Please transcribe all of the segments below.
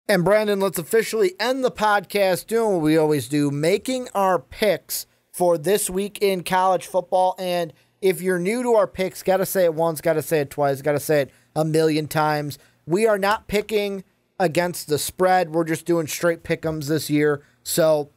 And Brandon, let's officially end the podcast doing what we always do, making our picks for this week in college football. And if you're new to our picks, got to say it once, got to say it twice, got to say it a million times. We are not picking against the spread. We're just doing straight pick'ems this year. So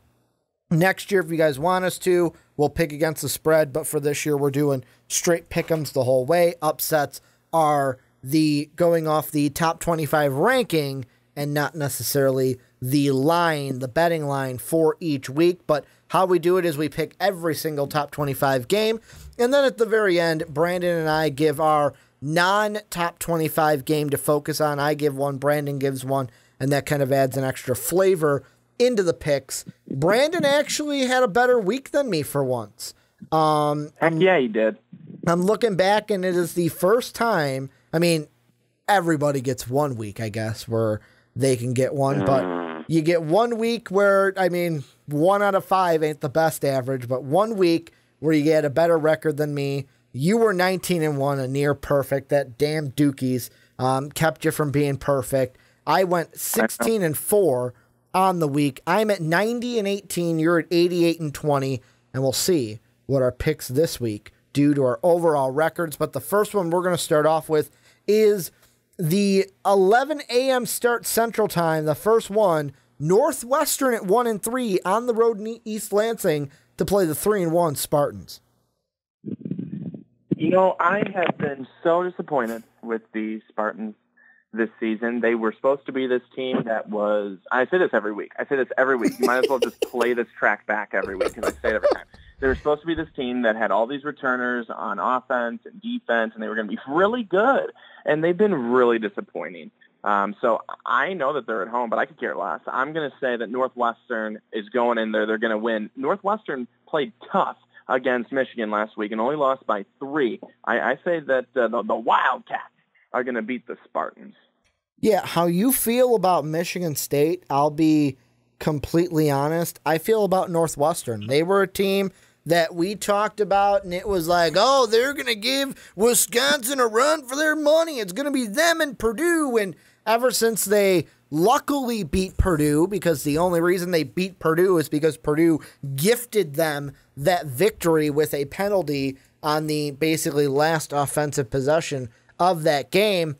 next year, if you guys want us to, we'll pick against the spread. But for this year, we're doing straight pick'ems the whole way. Upsets are the going off the top 25 ranking and not necessarily the line, the betting line for each week. But how we do it is we pick every single top 25 game. And then at the very end, Brandon and I give our non-top 25 game to focus on. I give one, Brandon gives one, and that kind of adds an extra flavor into the picks. Brandon actually had a better week than me for once. Heck yeah, he did. I'm looking back, and it is the first time, I mean, everybody gets 1 week, I guess, where they can get one, but you get 1 week where, I mean, 1 out of 5 ain't the best average, but 1 week where you get a better record than me. You were 19-1, a near perfect. That damn Dukies kept you from being perfect. I went 16-4 on the week. I'm at 90-18. You're at 88-20, and we'll see what our picks this week do to our overall records. But the first one we're going to start off with is the 11 a.m. start Central Time. The first one, Northwestern at 1-3 on the road in East Lansing to play the 3-1 Spartans. You know, I have been so disappointed with the Spartans this season. They were supposed to be this team that was, I say this every week. You might as well just play this track back every week because I say it every time. They were supposed to be this team that had all these returners on offense and defense, and they were going to be really good. And they've been really disappointing. So I know that they're at home, but I could care less. I'm going to say that Northwestern is going in there. They're going to win. Northwestern played tough against Michigan last week and only lost by 3. I say that the Wildcats are going to beat the Spartans. Yeah, how you feel about Michigan State, I'll be completely honest. I feel about Northwestern. They were a team that we talked about, and it was like, oh, they're going to give Wisconsin a run for their money. It's going to be them and Purdue. And ever since they luckily beat Purdue, because the only reason they beat Purdue is because Purdue gifted them that victory with a penalty on the basically last offensive possession of that game,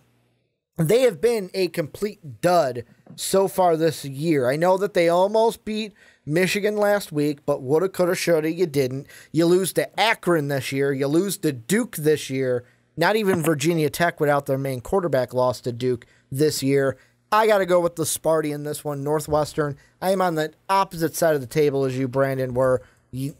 they have been a complete dud so far this year. I know that they almost beat Michigan last week, but woulda, coulda, shoulda, you didn't. You lose to Akron this year. You lose to Duke this year. Not even Virginia Tech without their main quarterback lost to Duke this year. I got to go with the Sparty in this one, Northwestern. I am on the opposite side of the table as you, Brandon, where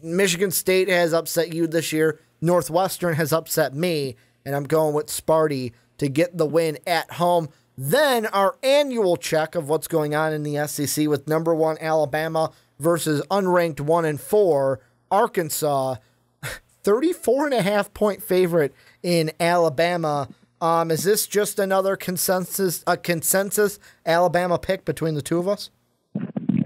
Michigan State has upset you this year. Northwestern has upset me, and I'm going with Sparty to get the win at home. Then our annual check of what's going on in the SEC with number 1 Alabama versus unranked 1-4 Arkansas. 34.5 point favorite in Alabama. Is this just another consensus Alabama pick between the two of us?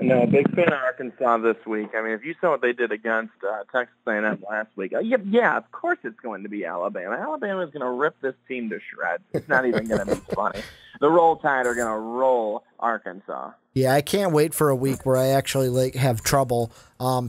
No, big fan of Arkansas this week. I mean, if you saw what they did against Texas A&M last week, yeah, of course it's going to be Alabama. Alabama is going to rip this team to shreds. It's not even going to be funny. The Roll Tide are going to roll Arkansas. Yeah, I can't wait for a week where I actually have trouble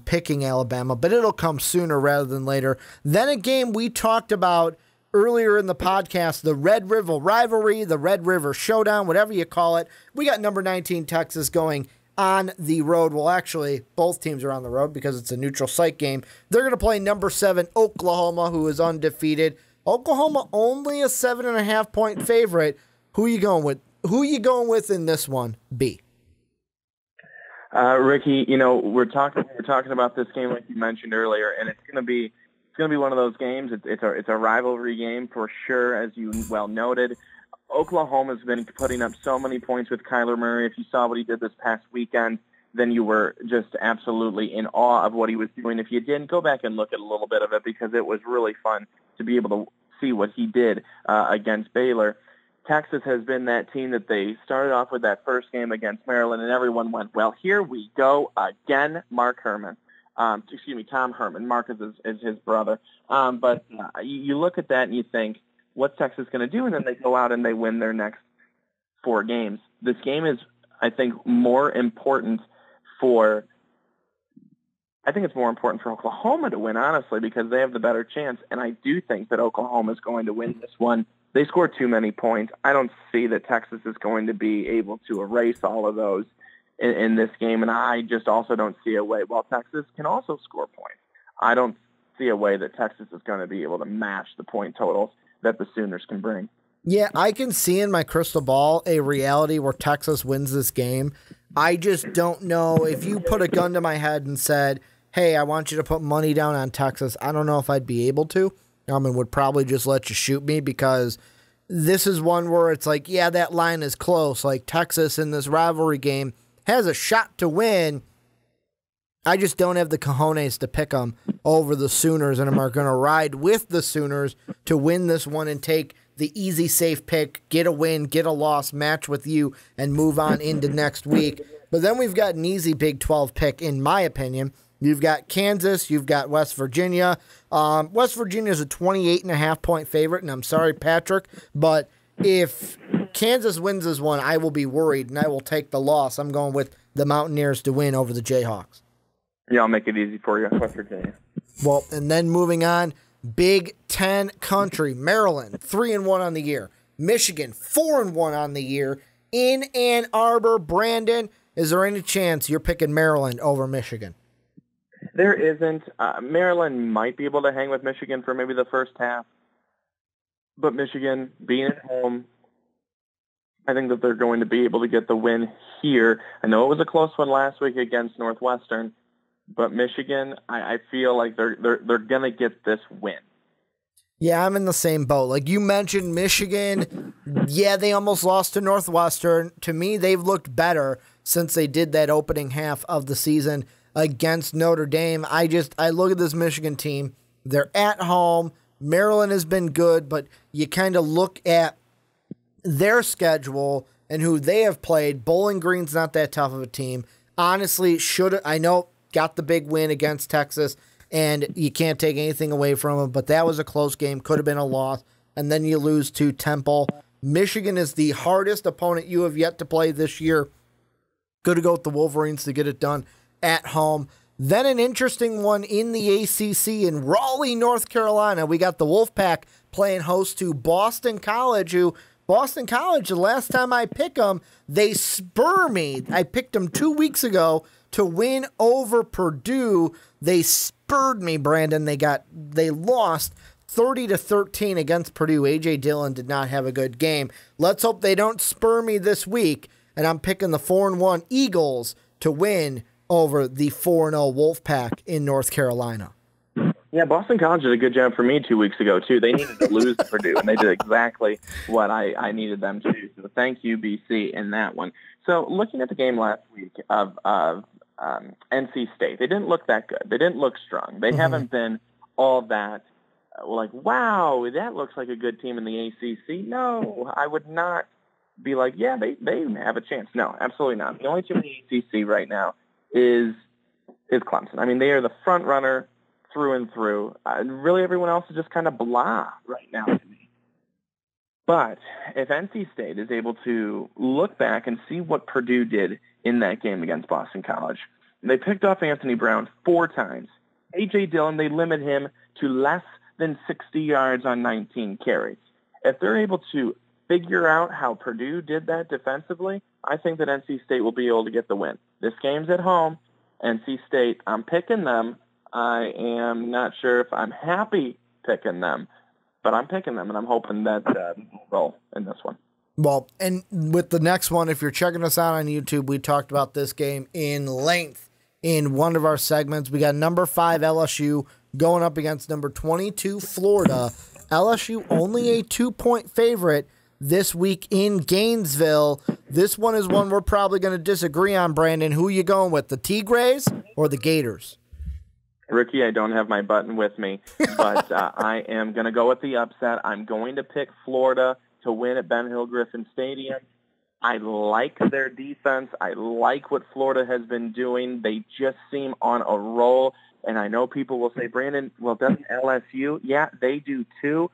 picking Alabama, but it'll come sooner rather than later. Then a game we talked about earlier in the podcast, the Red River rivalry, the Red River Showdown, whatever you call it. We got number 19 Texas going on the road. Well, actually, both teams are on the road because it's a neutral site game. They're going to play number 7 Oklahoma, who is undefeated. Oklahoma only a 7.5 point favorite. Who you going with? Who you going with in this one? B. Ricky, we're talking about this game like you mentioned earlier, and it's going to be one of those games. It's a rivalry game for sure, as you well noted. Oklahoma's been putting up so many points with Kyler Murray. If you saw what he did this past weekend, then you were just absolutely in awe of what he was doing. If you didn't, go back and look at a little bit of it because it was really fun to be able to see what he did against Baylor. Texas has been that team that they started off with that first game against Maryland, and everyone went, well, here we go again, Tom Herman. Mark is his brother. But you look at that and you think, what's Texas going to do? And then they go out and they win their next 4 games. This game is I think it's more important for Oklahoma to win, honestly, because they have the better chance. And I do think that Oklahoma is going to win this one. They score too many points. I don't see that Texas is going to be able to erase all of those in this game. And I just also don't see a way, while Texas can also score points, I don't see a way that Texas is going to be able to match the point totals that the Sooners can bring. Yeah, I can see in my crystal ball a reality where Texas wins this game. I just don't know if you put a gun to my head and said, hey, I want you to put money down on Texas, I don't know if I'd be able to. And would probably just let you shoot me, because this is one where it's like, yeah, that line is close. Like, Texas in this rivalry game has a shot to win. I just don't have the cojones to pick them over the Sooners, and I'm going to ride with the Sooners to win this one and take the easy, safe pick, get a win, get a loss, match with you, and move on into next week. But then we've got an easy Big 12 pick, in my opinion. You've got Kansas, you've got West Virginia. West Virginia is a 28.5-point favorite, and I'm sorry, Patrick, but if Kansas wins this one, I will be worried, and I will take the loss. I'm going with the Mountaineers to win over the Jayhawks. Yeah, I'll make it easy for you, West Virginia. Well, and then moving on, Big Ten country, Maryland, 3-1 on the year. Michigan, 4-1 on the year. In Ann Arbor, Brandon, is there any chance you're picking Maryland over Michigan? There isn't. Maryland might be able to hang with Michigan for maybe the first half. But Michigan, being at home, I think that they're going to be able to get the win here. I know it was a close one last week against Northwestern, but Michigan, I feel like they're going to get this win. Yeah, I'm in the same boat. Like you mentioned, Michigan, yeah, they almost lost to Northwestern. To me, they've looked better since they did that opening half of the season against Notre Dame. I look at this Michigan team. They're at home. Maryland has been good, but you kind of look at their schedule and who they have played. Bowling Green's not that tough of a team. Honestly, got the big win against Texas, and you can't take anything away from them, but that was a close game, could have been a loss, and then you lose to Temple. Michigan is the hardest opponent you have yet to play this year. Good to go with the Wolverines to get it done at home. Then an interesting one in the ACC in Raleigh, North Carolina. We got the Wolfpack playing host to Boston College, the last time I pick them, they spur me. I picked them 2 weeks ago to win over Purdue. They spurred me, Brandon. They lost 30-13 against Purdue. A.J. Dillon did not have a good game. Let's hope they don't spur me this week, and I'm picking the 4-1 Eagles to win over the 4-0 Wolfpack in North Carolina. Yeah, Boston College did a good job for me 2 weeks ago, too. They needed to lose to Purdue, and they did exactly what I needed them to do. So thank you, BC, in that one. So looking at the game last week of NC State, they didn't look that good. They didn't look strong. They haven't been all that, like, wow, that looks like a good team in the ACC. No, I would not be like, yeah, they have a chance. No, absolutely not. The only team in the ACC right now is Clemson. I mean, they are the front runner through and through. Really, everyone else is just kind of blah right now to me. But if NC State is able to look back and see what Purdue did in that game against Boston College, they picked off Anthony Brown 4 times. A.J. Dillon, they limit him to less than 60 yards on 19 carries. If they're able to figure out how Purdue did that defensively, I think that NC State will be able to get the win. This game's at home. NC State, I'm picking them. I am not sure if I'm happy picking them, but I'm picking them, and I'm hoping that we'll roll in this one. Well, and with the next one, if you're checking us out on YouTube, we talked about this game in length in one of our segments. We got number 5 LSU going up against number 22 Florida. LSU only a 2-point favorite this week in Gainesville. This one is one we're probably going to disagree on, Brandon. Who are you going with, the Tigres or the Gators? Ricky, I don't have my button with me, but I am going to go with the upset. I'm going to pick Florida to win at Ben Hill Griffin Stadium. I like their defense. I like what Florida has been doing. They just seem on a roll. And I know people will say, Brandon, well, doesn't LSU? Yeah, they do too.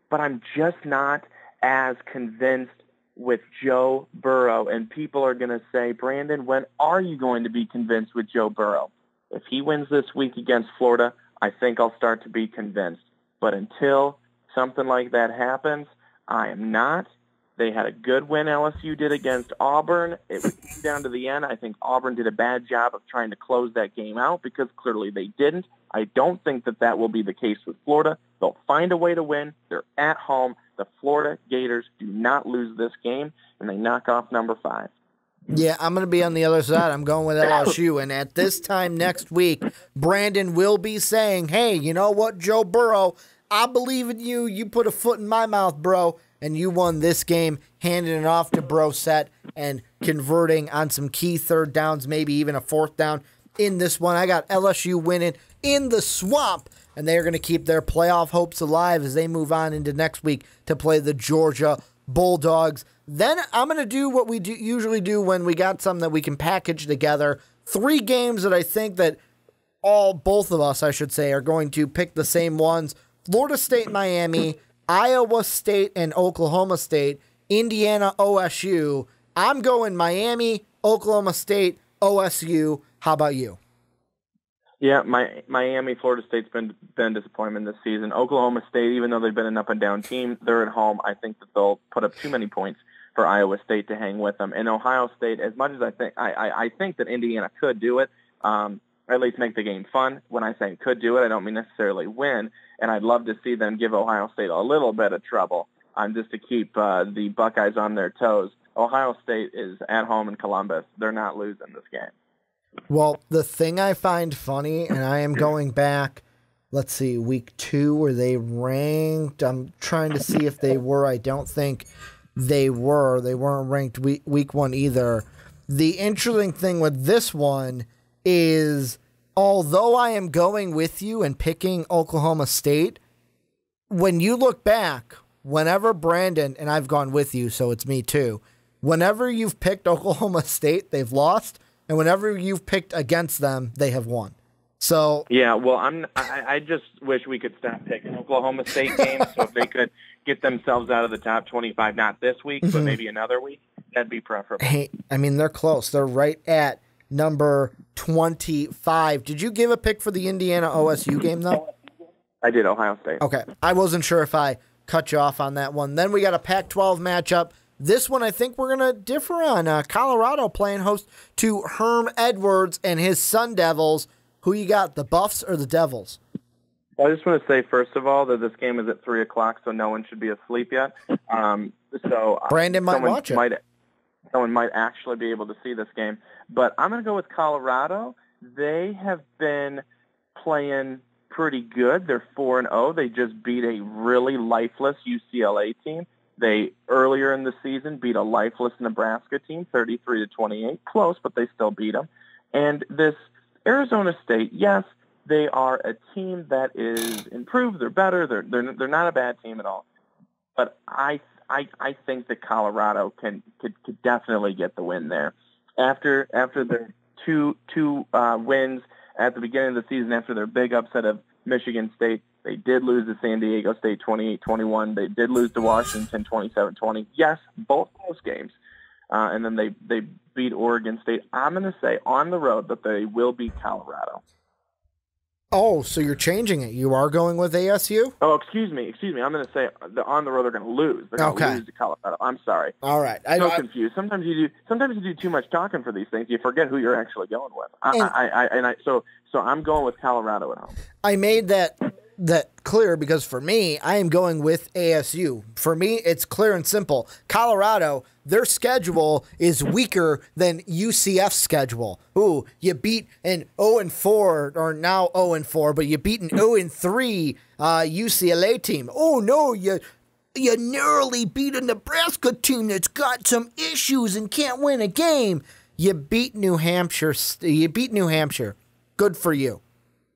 But I'm just not as convinced with Joe Burrow, and people are going to say, Brandon, when are you going to be convinced with Joe Burrow? If he wins this week against Florida, I think I'll start to be convinced. But until something like that happens, I am not. They had a good win LSU did against Auburn. It came down to the end. I think Auburn did a bad job of trying to close that game out because clearly they didn't. I don't think that will be the case with Florida. They'll find a way to win. They're at home. The Florida Gators do not lose this game, and they knock off number 5. Yeah, I'm going to be on the other side. I'm going with LSU. And at this time next week, Brandon will be saying, hey, you know what, Joe Burrow, I believe in you. You put a foot in my mouth, bro. And you won this game, handing it off to Brosette and converting on some key third downs, maybe even a fourth down in this one. I got LSU winning in the swamp, and they're going to keep their playoff hopes alive as they move on into next week to play the Georgia Bulldogs. Then I'm going to do what we usually do when we got something that we can package together. 3 games that I think that both of us, I should say, are going to pick the same ones. Florida State, Miami, Iowa State and Oklahoma State, Indiana, OSU. I'm going Miami, Oklahoma State, OSU. How about you? Yeah, Miami, Florida State's been disappointment this season. Oklahoma State, even though they've been an up-and-down team, they're at home. I think that they'll put up too many points for Iowa State to hang with them. And Ohio State, as much as I think that Indiana could do it, or at least make the game fun. When I say could do it, I don't mean necessarily win. And I'd love to see them give Ohio State a little bit of trouble just to keep the Buckeyes on their toes. Ohio State is at home in Columbus. They're not losing this game. Well, the thing I find funny, and I am going back, let's see, week 2, were they ranked? I'm trying to see if they were. I don't think they were. They weren't ranked week 1 either. The interesting thing with this one is, although I am going with you and picking Oklahoma State, when you look back, whenever Brandon, and I've gone with you, so it's me too, whenever you've picked Oklahoma State, they've lost, and whenever you've picked against them, they have won. So yeah, well, I just wish we could stop picking Oklahoma State games, so if they could get themselves out of the top 25, not this week, but maybe another week, that'd be preferable. Hey, I mean, they're close. They're right at number 25. Did you give a pick for the Indiana OSU game, though? I did, Ohio State. Okay. I wasn't sure if I cut you off on that one. Then we got a Pac-12 matchup. This one I think we're going to differ on. Colorado playing host to Herm Edwards and his Sun Devils. Who you got, the Buffs or the Devils? Well, I just want to say, first of all, that this game is at 3 o'clock, so no one should be asleep yet. So Brandon might watch it. Someone might actually be able to see this game. But I'm going to go with Colorado. They have been playing pretty good. They're 4-0. They just beat a really lifeless UCLA team. They, earlier in the season, beat a lifeless Nebraska team, 33-28. Close, but they still beat them. And this Arizona State, yes, they are a team that is improved. They're better. They're not a bad team at all. But I think that Colorado could definitely get the win there. After their two wins at the beginning of the season, after their big upset of Michigan State, they did lose to San Diego State 28-21. They did lose to Washington 27-20. Yes, both close games. And then they beat Oregon State. I'm going to say on the road that they will beat Colorado. Oh, so you're changing it. You are going with ASU? Oh, excuse me. I'm going to say on the road they're going to lose. They're going to lose to Colorado. I'm sorry. All right. I'm so confused. Sometimes you do too much talking for these things. You forget who you're actually going with. So I'm going with Colorado at home. I made that clear because for me, I am going with ASU. For me, it's clear and simple. Colorado, their schedule is weaker than UCF's schedule. Ooh, you beat an 0-4, or now 0-4, but you beat an 0-3 UCLA team. Oh no, you narrowly beat a Nebraska team that's got some issues and can't win a game. You beat New Hampshire. Good for you.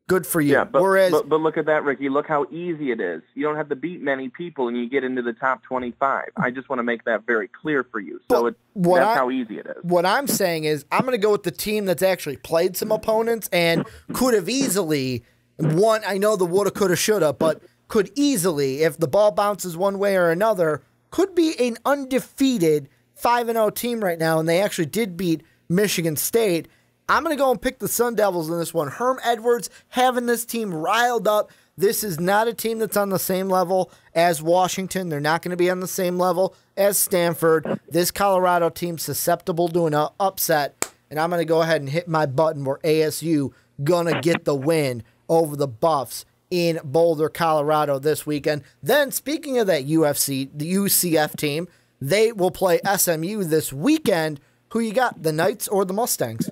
Good for you. Yeah, but look at that, Ricky. Look how easy it is. You don't have to beat many people, and you get into the top 25. I just want to make that very clear for you. So that's how easy it is. What I'm saying is I'm going to go with the team that's actually played some opponents and could have easily won. I know the woulda, coulda, shoulda, but could easily, if the ball bounces one way or another, could be an undefeated 5-0 team right now, and they actually did beat Michigan State. I'm going to go and pick the Sun Devils in this one. Herm Edwards having this team riled up. This is not a team that's on the same level as Washington. They're not going to be on the same level as Stanford. This Colorado team's susceptible to an upset, and I'm going to go ahead and hit my button where ASU going to get the win over the Buffs in Boulder, Colorado this weekend. Then, speaking of that the UCF team, they will play SMU this weekend. Who you got, the Knights or the Mustangs?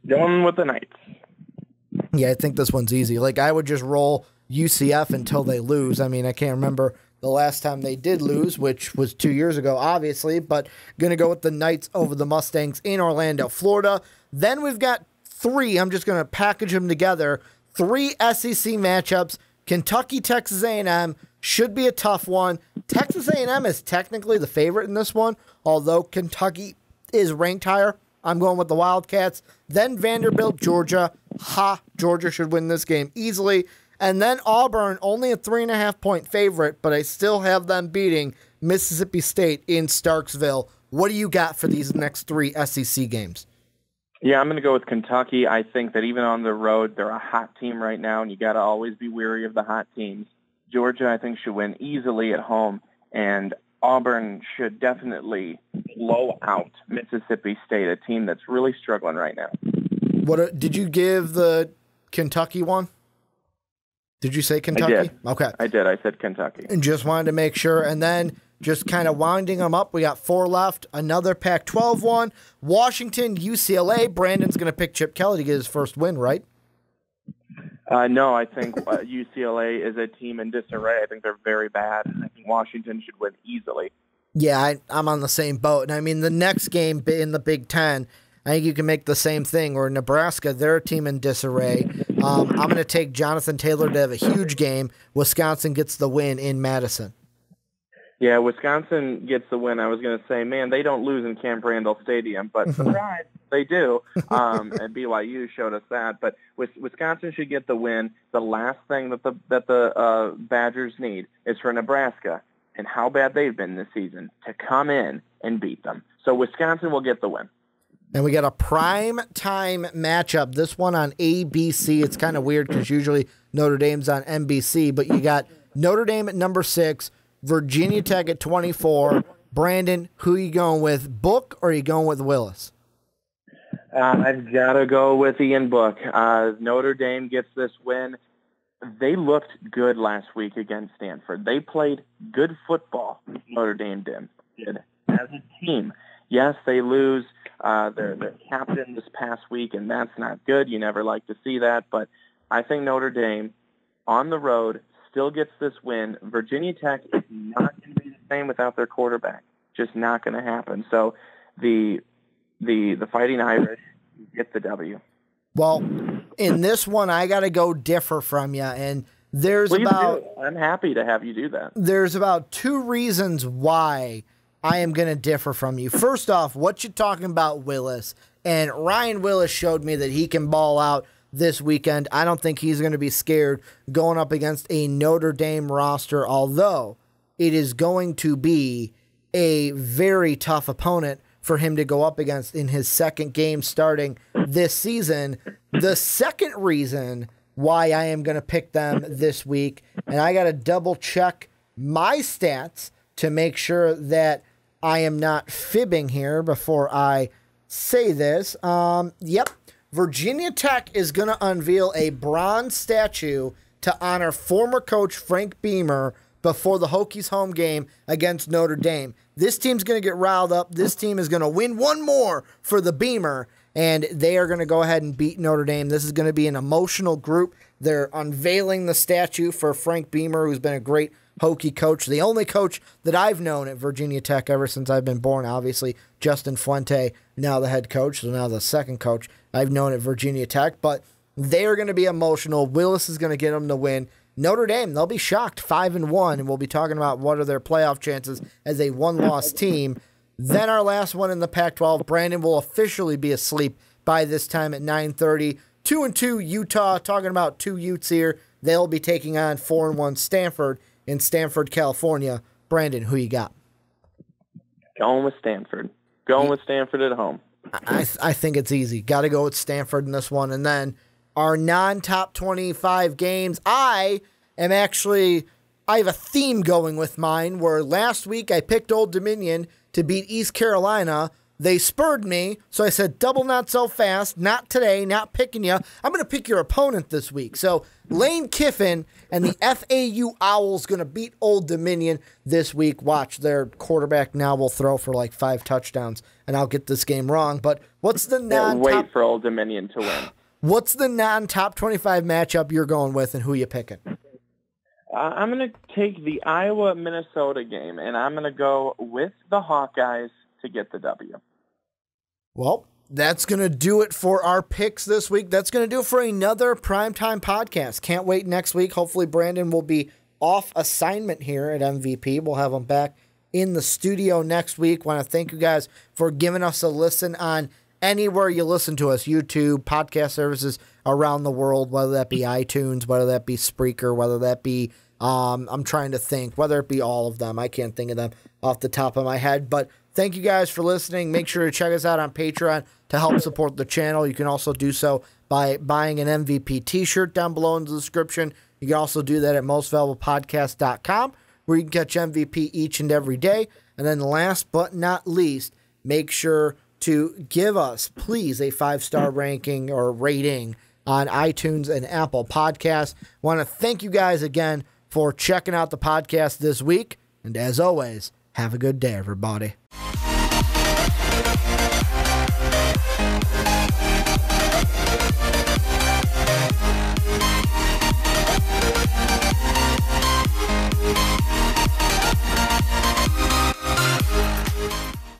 Going with the Knights. Yeah, I think this one's easy. Like, I would just roll UCF until they lose. I mean, I can't remember the last time they did lose, which was 2 years ago, obviously, but going to go with the Knights over the Mustangs in Orlando, Florida. Then we've got three. I'm just going to package them together. 3 SEC matchups. Kentucky, Texas A&M should be a tough one. Texas A&M is technically the favorite in this one, although Kentucky is ranked higher. I'm going with the Wildcats. Then Vanderbilt, Georgia. Georgia should win this game easily. And then Auburn, only a 3.5-point favorite, but I still have them beating Mississippi State in Starksville. What do you got for these next 3 SEC games? Yeah, I'm going to go with Kentucky. I think that even on the road, they're a hot team right now, and you got to always be wary of the hot teams. Georgia, I think, should win easily at home, and Auburn should definitely blow out Mississippi State, a team that's really struggling right now. What did you give the Kentucky one? Did you say Kentucky? I did. Okay. I did. I said Kentucky. And just wanted to make sure. And then just kind of winding them up, we got 4 left. Another Pac-12 one. Washington, UCLA. Brandon's going to pick Chip Kelly to get his first win, right? No, I think UCLA is a team in disarray. I think they're very bad. I think Washington should win easily. Yeah, I'm on the same boat. And I mean, the next game in the Big Ten, I think you can make the same thing. Or Nebraska, they're a team in disarray. I'm going to take Jonathan Taylor to have a huge game. Wisconsin gets the win in Madison. Yeah, Wisconsin gets the win. I was going to say, man, they don't lose in Camp Randall Stadium, but surprise, they do. And BYU showed us that. But Wisconsin should get the win. The last thing that the Badgers need is for Nebraska, and how bad they've been this season, to come in and beat them. So Wisconsin will get the win. And we got a prime time matchup. This one on ABC. It's kind of weird because usually Notre Dame's on NBC, but you got Notre Dame at number 6, Virginia Tech at 24. Brandon, who are you going with, Book or are you going with Willis? I've got to go with Ian Book. Notre Dame gets this win. They looked good last week against Stanford. They played good football, Notre Dame did, as a team. Yes, they lose their captain this past week, and that's not good. You never like to see that, but I think Notre Dame on the road still gets this win. Virginia Tech is not going to be the same without their quarterback. Just not going to happen. So the Fighting Irish get the W. Well, in this one, I got to go differ from you, and I'm happy to have you do that. There's about 2 reasons why I am going to differ from you. First off, what you talking about Willis? And Ryan Willis showed me that he can ball out this weekend. I don't think he's going to be scared going up against a Notre Dame roster, although it is going to be a very tough opponent for him to go up against in his second game starting this season. The second reason why I am going to pick them this week, and I got to double check my stats to make sure that I am not fibbing here before I say this. Yep. Virginia Tech is going to unveil a bronze statue to honor former coach Frank Beamer before the Hokies home game against Notre Dame. This team's going to get riled up. This team is going to win one more for the Beamer, and they are going to go ahead and beat Notre Dame. This is going to be an emotional group. They're unveiling the statue for Frank Beamer, who's been a great Hokie coach, the only coach that I've known at Virginia Tech ever since I've been born, obviously. Justin Fuente, now the head coach, so now the second coach I've known at Virginia Tech. But they are going to be emotional. Willis is going to get them to win. Notre Dame, they'll be shocked, 5-1, and we'll be talking about what are their playoff chances as a one-loss team. Then our last one in the Pac-12, Brandon will officially be asleep by this time at 9:30. 2-2 Utah, talking about 2 Utes here. They'll be taking on 4-1 Stanford in Stanford, California. Brandon, who you got? Going with Stanford. Going with Stanford at home. I think it's easy. Got to go with Stanford in this one. And then our non-top 25 games, I have a theme going with mine where last week I picked Old Dominion to beat East Carolina. They spurred me, so I said, double not so fast, not today, not picking you. I'm going to pick your opponent this week. So Lane Kiffin and the FAU Owls going to beat Old Dominion this week. Watch, their quarterback now will throw for like 5 touchdowns, and I'll get this game wrong. But what's the wait for Old Dominion to win. What's the non-top 25 matchup you're going with, and who you picking? I'm going to take the Iowa-Minnesota game, and I'm going to go with the Hawkeyes to get the W. Well, that's going to do it for our picks this week. That's going to do it for another Primetime Podcast. Can't wait next week. Hopefully Brandon will be off assignment here at MVP. We'll have him back in the studio next week. Want to thank you guys for giving us a listen on anywhere you listen to us, YouTube, podcast services around the world, whether that be iTunes, whether that be Spreaker, whether that be, I'm trying to think, whether it be all of them. I can't think of them off the top of my head, but thank you guys for listening. Make sure to check us out on Patreon to help support the channel. You can also do so by buying an MVP t-shirt down below in the description. You can also do that at mostvaluablepodcast.com, where you can catch MVP each and every day. And then last but not least, make sure to give us, please, a 5-star ranking or rating on iTunes and Apple Podcasts. Want to thank you guys again for checking out the podcast this week. And as always, have a good day, everybody.